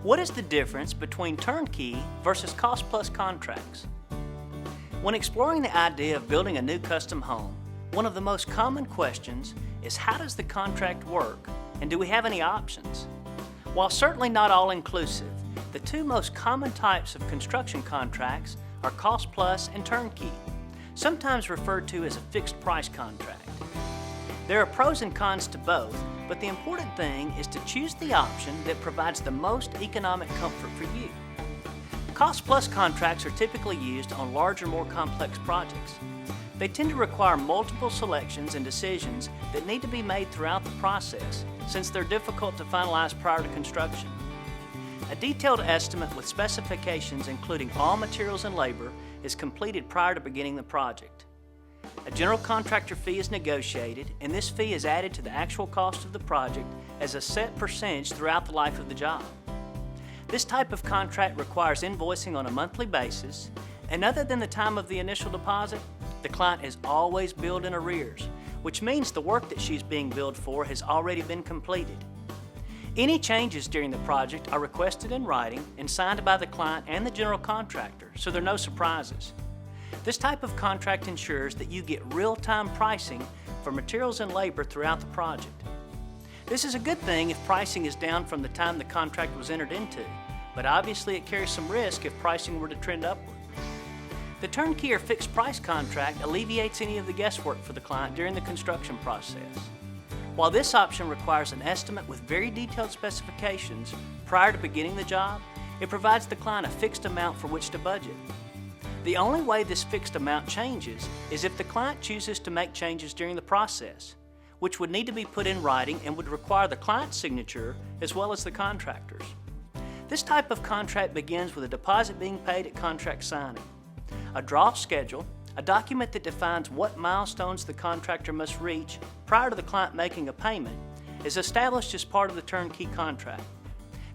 What is the difference between turnkey versus cost-plus contracts? When exploring the idea of building a new custom home, one of the most common questions is how does the contract work and do we have any options? While certainly not all-inclusive, the two most common types of construction contracts are cost-plus and turnkey, sometimes referred to as a fixed-price contract. There are pros and cons to both, but the important thing is to choose the option that provides the most economic comfort for you. Cost-plus contracts are typically used on larger, more complex projects. They tend to require multiple selections and decisions that need to be made throughout the process, since they're difficult to finalize prior to construction. A detailed estimate with specifications including all materials and labor is completed prior to beginning the project. A general contractor fee is negotiated, and this fee is added to the actual cost of the project as a set percentage throughout the life of the job. This type of contract requires invoicing on a monthly basis, and other than the time of the initial deposit, the client is always billed in arrears, which means the work that she's being billed for has already been completed. Any changes during the project are requested in writing and signed by the client and the general contractor, so there are no surprises. This type of contract ensures that you get real-time pricing for materials and labor throughout the project. This is a good thing if pricing is down from the time the contract was entered into, but obviously it carries some risk if pricing were to trend upward. The turnkey or fixed price contract alleviates any of the guesswork for the client during the construction process. While this option requires an estimate with very detailed specifications prior to beginning the job, it provides the client a fixed amount for which to budget. The only way this fixed amount changes is if the client chooses to make changes during the process, which would need to be put in writing and would require the client's signature as well as the contractor's. This type of contract begins with a deposit being paid at contract signing. A draw schedule, a document that defines what milestones the contractor must reach prior to the client making a payment, is established as part of the turnkey contract.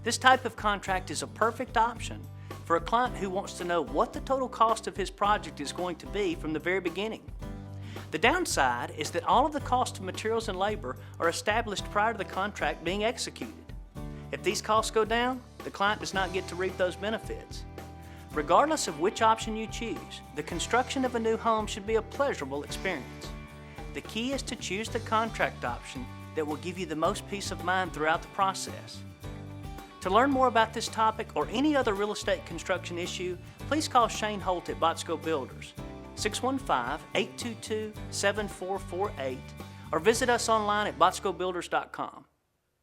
This type of contract is a perfect option for a client who wants to know what the total cost of his project is going to be from the very beginning. The downside is that all of the cost of materials and labor are established prior to the contract being executed. If these costs go down, the client does not get to reap those benefits. Regardless of which option you choose, the construction of a new home should be a pleasurable experience. The key is to choose the contract option that will give you the most peace of mind throughout the process. To learn more about this topic or any other real estate construction issue, please call Shane Holt at Botsko Builders, 615-822-7448, or visit us online at botskobuilders.com.